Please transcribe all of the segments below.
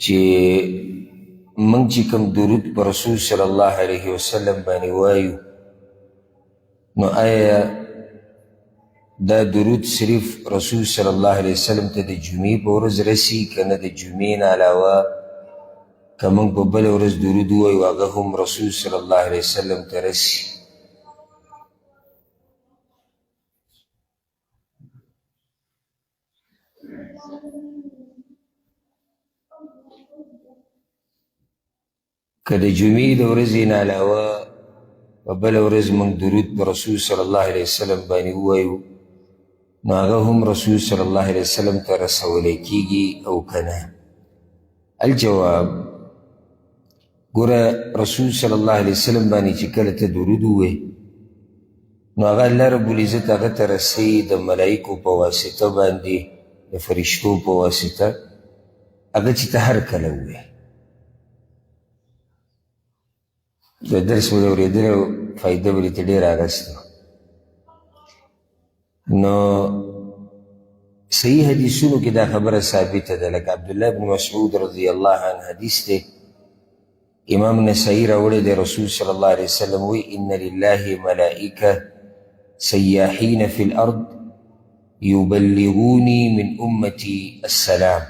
چې منګ چې کوم درود پر رسول صلی الله علیه وسلم باندې وایو نو آیا دا درود صرف رسول صلی الله علیه وسلم ته د جمعې په ورځ رسي که نه د جمعې نه علاوه که موږ په بله ورځ درود ووایو هغه هم رسول صلی الله علیه وسلم ته رسي؟ که د جمعې د ورځې نه علاوه په بله ورځ موږ درود په رسول صلی الله علیه وسلم باندې ووایو نو هغه هم رسول صلی الله علیه وسلم ته رسولی کیږي او که نه؟ الجواب، ګوره رسول صلی الله علیه وسلم باندې چې کله ته درود ووایې نو هغه الله رب العزت هغه ته رسوي د ملایکو په واسطه باندې، د فرشتو په واسطه، هغه چې ته هر کله ووایې. د درس به د اورېدلو فایده به دې ډېره اخیسته. نو صحیح حدیثونو کې دا خبره ثابته ده، لکه عبدالله بن مسعود رضی الله عنه حدیث دی، امام نسائی راوړی دی، رسول صلی الله علیه وسلم وی ان لله ملائکه سیاحین فی الارض یبلغونی من امتی السلام.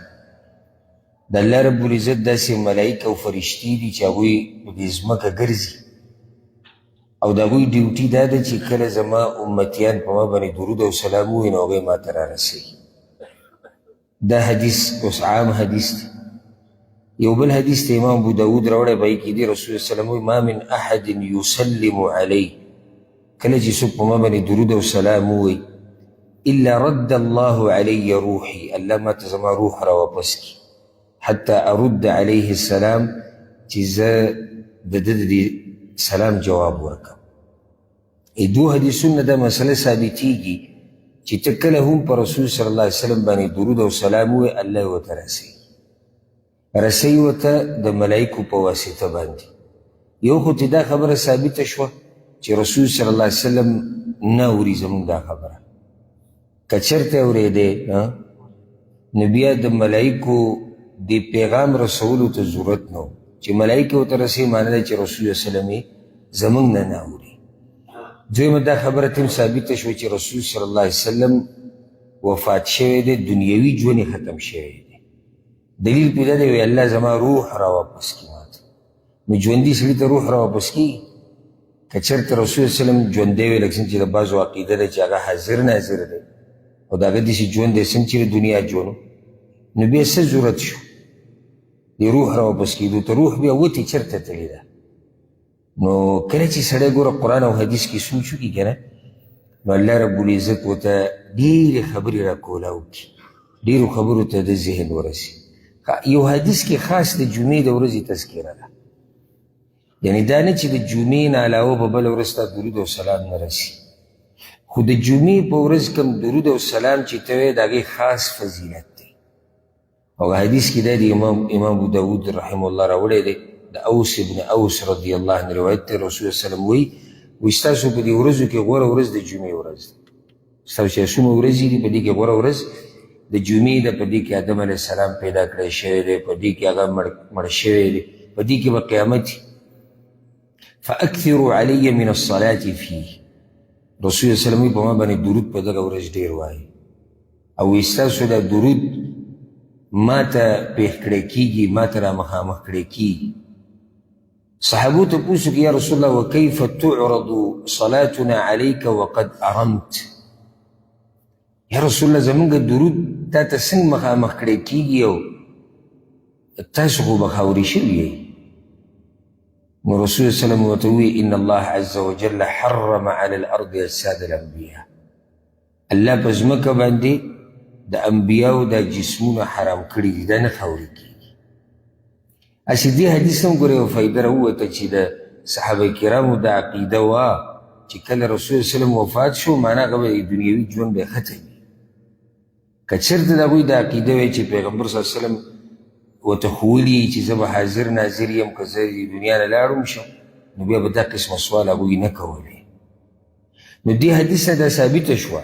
د الله رب العزت داسې ملائکه او فرشتي دي چې هغوی په دې ځمکه ګرځي او د هغوی ډیوټي دا ده چې کله زما امتیان په ما باندې درود او سلام ووایي نو هغوی ما ته رارسوي. دا حدیث اوس عام حدیث دی. یو بل حدیث ته امام ابو داود راوړی، په هغې کې دی رسول الله وسلم وایي ما من احد یسلم علی، کله چې څوک په ما باندې درود او سلام ووایي الا رد الله علی روحي، الله ما ته زما روح راواپس کړي حتی ارد علیه السلام، چې زه د ده د سلام جواب ورکړم. دو حدیثونه دا مسله ثابتېږي چې ته کله هم په رسول صلی الله علیه وسلم باندې درود او سلام ووایې الله یې ورته رسوي ورته د ملایکو په واسطه باندې. یو خو چې دا خبره ثابته شوه چې رسول صلی الله علیه وسلم نه اوري زموږ دا خبره، که چېرته اورېدی نو بیا د ملایکو د پیغام رسولو ته ضرورت نه و چې ملایکې ورته رسوي، معنی ده چې رسول الله وسلم یې زموږ نه اوري. دویمه دا خبره تم ثابته شوه چې رسول صلی الله علیه وسلم وفات شوی دی، دنیوي ژوند یې ختم شوی دی. دلیل پې دا دی وایي الله زما روح راواپس کړي ماته. نو ژوندي سړي ته روح راواپس کېږي؟ که چېرته رسول وسلم ژوندی وی لکه څنګه چې د بعضو عقیده ده چې هغه حاضر ناظر دی او د هغه داسې ژوند دی څنګه چې د دنیا ژوند، نو بیا څه ضرورت شو د روح راواپس کېدو ته؟ روح بیا وتې چېرته تللې ده؟ نو کله چې سړی ګوره قرآن او حدیث کې سوچ وکړي که نه، نو الله رب العزت ورته ډېرې خبرې راکولاو کړي، ډېرو خبرو ته د ذهن ورسي. یو حدیث کې خاص د جمعې د ورځې تذکره ده، یعنی دا نه چې د جمعې نه علاوه په بله ورځ ته درود او سلام نه رسي، خو د جمعې په ورځ کوم درود او سلام چې ته وایې د هغې خاص فضیلت دی. او حدیث کې دا دی امام ابو داود رحمه الله راوړی دی، د اوس ابن اوس رضی الله عنه روایت دی، رسول الله وسلم وایي ستاسو په دې ورځو کې غوره ورځ د جمعې ورځ ده. ستاسو چې څومره ورځې دي په دې کې غوره ورځ د جمعې ده، په دې کې آدم علیه السلام پیدا کړی شوی دی، په دې کې هغه مړ شوی دی، په دې کې به قیامت وي. فاکثروا علی من الصلاة فیه، رسول الله وسلم وایي په ما باندې درود په دغه ورځ ډېر وایي او ستاسو دا درود ما ته پیښ کړی کېږي، ما ته را مخامخ کړی کېږي. صحابو ته پوښتنه کې یا رسول الله وکیف تعرض صلاتنا علیک وقد ارمت، یا رسول الله زمونږ درود تا ته څنګه مخامخ کړی کېږي او تاسو خو به خاورې شوي یئ؟ نو رسول الله وسلم ورته ووایي ان الله عز وجل حرم علی الارض اجساد الانبیاء، الله په ځمکه باندې د انبیاو دا جسمونه حرام کړي دي، دا نه خاورې کېږي. هسې دې حدیث هم ګوره یو فایده راووته چې د صحابه کرامو دا عقیده وه چې کله رسول الله وسلم وفات شو معنی هغه به دنیوي ژوند به یې ختم وي. که چېرته د هغوی دا عقیده وی چې پیغمبر صلی الله علیه وسلم ورته ښوولي چې زه به حاضر ناظر یم، که زه د دنیا نه لاړم شم نو بیا به دا قسمه سوال هغوی نه کولی. نو دې حدیث نه دا ثابته شوه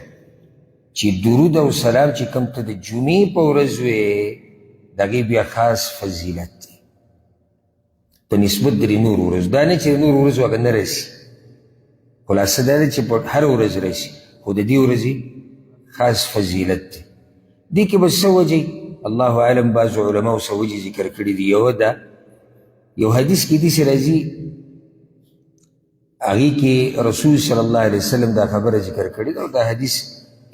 چې درود او سلام چې کوم ته د جمعې په ورځ وې د هغې بیا خاص فضیلت دی په نسبت د نورو ورځو. دا نه چې د نورو ورځو هغه نه رسي، خلاصه دا ده چې په هر ورځ رسي، خو د دې ورځې خاص فضیلت دی. دې کې به څه وجې الله اعلم بعضو علماو څه وجې ذکر کړي دي. یوه ده، یو حدیث کې داسې راځي هغې کې رسول صلی الله علیه وسلم دا خبره ذکر کړې ده او دا حدیث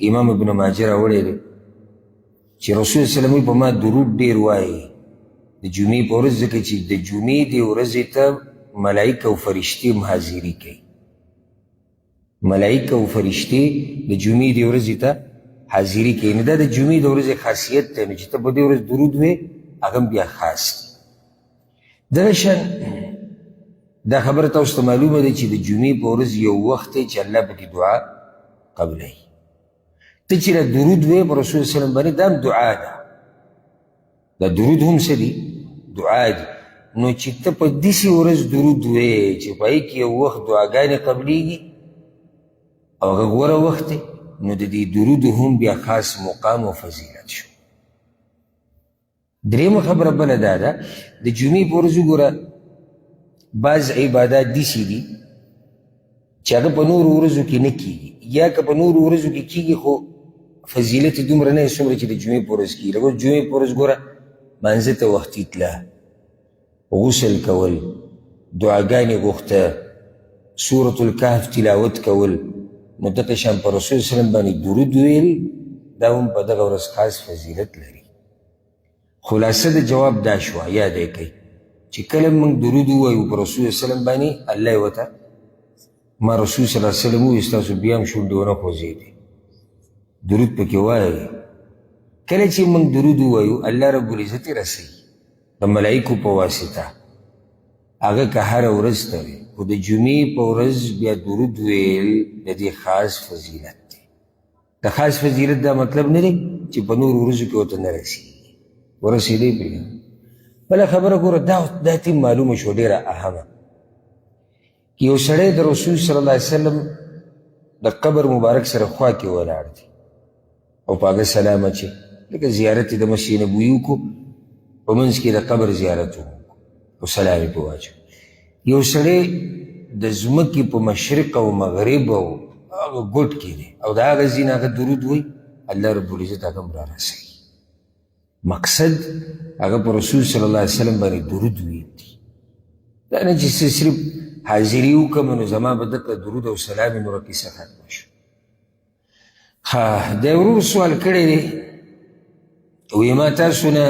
امام ابن ماجه راوړی دی چې رسول صلی الله علیه وسلم په ما درود ډېر وایي د جمعې په ورځ، ځکه چې د جمعې دې ورځې ته ملایکه او فرشتې هم حاضري کوي. ملایکه او فرشتې د جمعې دې ورځې ته حاضري کوي. نو دا د جمعې د ورځې خاصیت دی، نو چې ته په دې ورځ درود وې هغه هم بیا خاص دی. دغه شان دا خبره تاسو ته معلومه ده چې د جمعې په ورځ یو وخت دی چې الله پکې دعا قبلوي. ته چې دا درود وې په رسول صلی الله علیه وسلم باندې دا هم دعا ده. دا درود هم څه دي؟ دعا دي. نو چې ته په داسې ورځ درود وې چې په هغې کې یو وخت دعاګانې قبلیږي او هغه غوره وخت دی، نو د دې درود هم بیا خاص مقام او فضیلت شو. درېیمه خبره بله دا ده د جمعې په ورځ وګوره بعض عبادات داسې دي چې هغه په نورو ورځو کې نه کېږي، یا که په نورو ورځو کې کېږي خو فضیلت یې دومره نه وي څومره چې د جمعې په ورځ کېږي. لکه جمعې په ورځ ګوره مانځه ته وختي تله، غسل کول، دعاګانې غوښته، سورة الکهف تلاوت کول. نو دغه شان په رسول صلی الله علیه وسلم باندې درود ویل دا هم په دغه ورځ خاص فضیلت لري. خلاصه د جواب دا شوه، یاد یې کوئ چې کله موږ درود ووایو په رسول صلی الله علیه وسلم باندې، الله یې ورته ما رسول صلی الله علیه وسلم ووایي ستاسو بیا هم شونډې ونه خوځېدې، درود پکې وایئ. کله چې موږ درود ووایو الله رب العزت یې رسوي د ملایکو په واسطه، هغه که هره ورځ ته وي، خو د جمعې په ورځ بیا درود ویل د دې خاص فضیلت دی. د خاص فضیلت دا مطلب نه دی چې په نورو ورځو کې ورته نه رسېږي، ورسېدی پرېږده. بله خبره ګوره دا تیم معلومه شوه ډېره اهمه، که یو سړی د رسول صلی الله علیه وسلم د قبر مبارک سره خوا کې ولاړ دی او په هغه سلام اچوي، لکه زیارت یې د مسجد نبوي وکړو، په منځ کې د قبر زیارت وکړو او سلام یې پرې واچوي. یو سړی د ځمکې په مشرق او مغرب او هغه ګوټ کې دی او د هغه ځای نه هغه درود وایي، الله رب العزت هغه هم رارسوي. مقصد هغه په رسول صلی الله علیه وسلم باندې درود ویل دي. دا نه چې صرف حاضري وکړم نو زما به دته درود او سلام یې نوره کیسه ختمه شو. ها د ورور سوال کړی دی، وایي ما تاسو نه